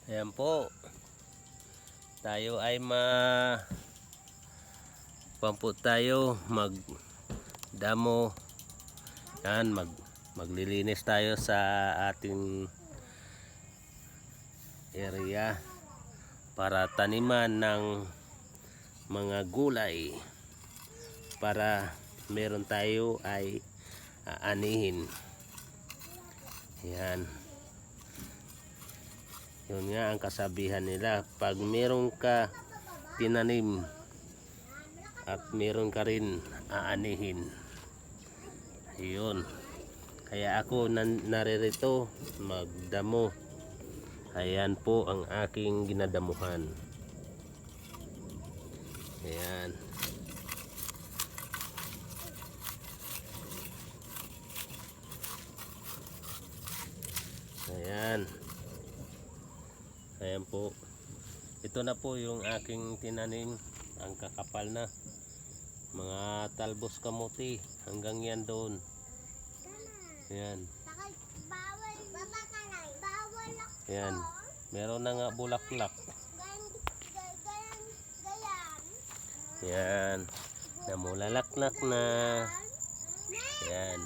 Ayan po. Tayo ay pampo tayo magdamo. Yan, maglilinis tayo sa ating area para taniman ng mga gulay para meron tayo ay aanihin. Yan. Yun nga ang kasabihan nila, pag meron ka tinanim at meron ka rin aanihin. Yun. Kaya ako naririto magdamo. Ayan po ang aking ginadamuhan. Ayan. Ayan. Ayan po. Ito na po yung aking tinanim. Ang kakapal na. Mga talbos kamuti. Hanggang yan doon. Ayan. Ayan. Meron na nga bulaklak. Ayan. Namulalaklak na. Ayan.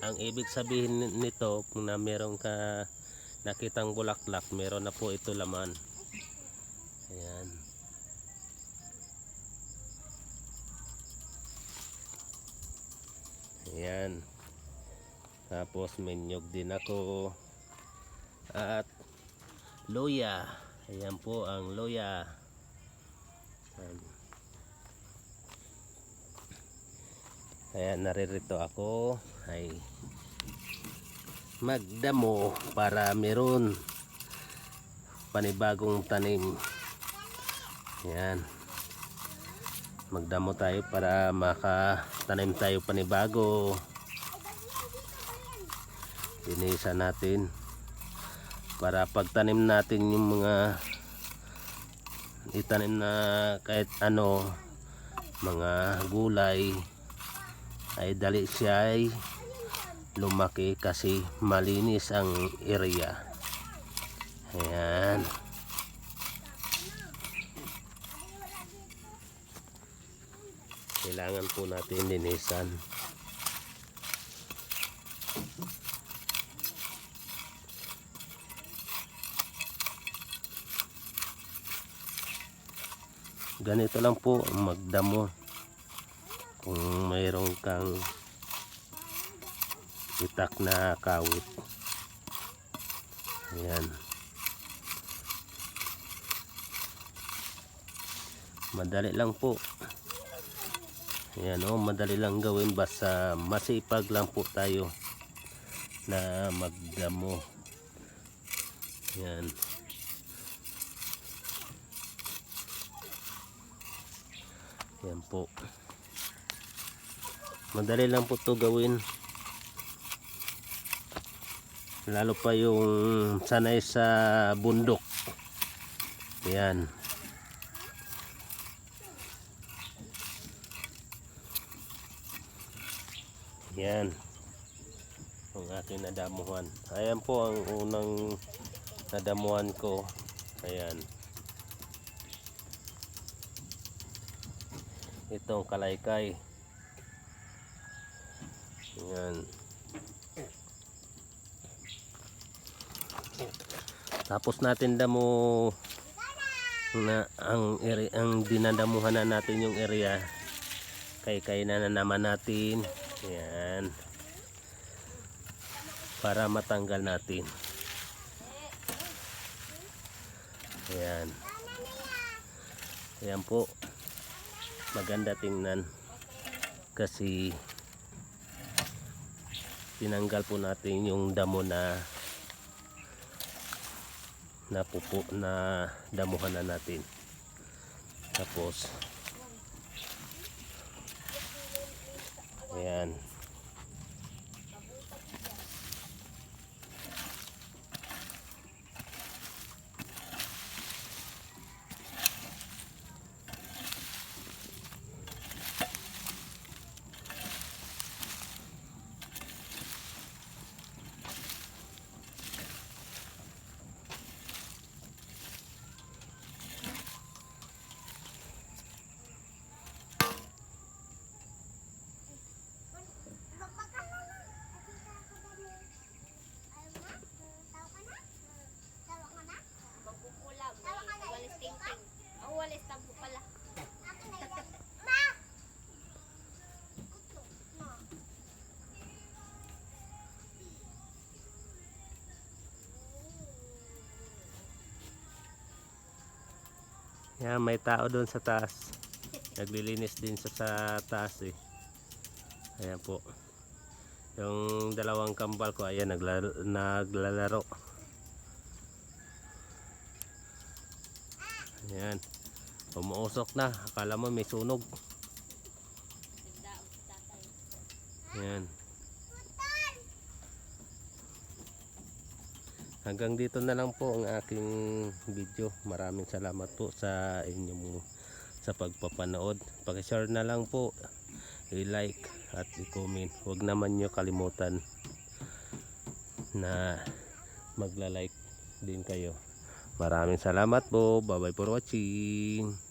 Ang ibig sabihin nito, kung na meron ka nakitang bulaklak, meron na po ito laman. Ayan. Ayan. Tapos may nyog din ako. At loya. Ayan po ang loya. Ayan. Kaya naririto ako ay magdamo para meron panibagong tanim. Yan, magdamo tayo para makatanim tayo panibago. Linisan natin para pagtanim natin yung mga itanim na kahit ano, mga gulay, ay dali siya ay lumaki kasi malinis ang area. Ayan. Kailangan po natin linisan. Ganito lang po magdamo. Kung mayroon kang itak na kawit. Ayan. Madali lang po. Ayan, madali lang gawin, basta masipag lang po tayo na magdamo. Ayan. Ayan po. Madali lang po to gawin. Lalo pa yung sanay sa bundok. Ayan. Ayan. Ang aking nadamuhan. Ayan po ang unang nadamuhan ko. Ayan. Itong kalaykay. Ayan. Tapos natin damo na ang dinadamuhan na natin yung area. Kay na naman natin. Ayan. Para matanggal natin. Ayan. Ayan po. Maganda tingnan. Kasi tinanggal po natin yung damo na napupo na damuhan na natin. Tapos ayan. Yan, may tao doon sa taas. Naglilinis din sa taas eh. Ayan po. Yung dalawang kambal ko, ayan, naglalaro. Ayan. Umuusok na. Akala mo may sunog. Ayan. Hanggang dito na lang po ang aking video. Maraming salamat po sa inyong sa pagpapanood. Paki-share na lang po, i-like at i-comment. Huwag naman nyo kalimutan na magla-like din kayo. Maraming salamat po. Bye bye for watching.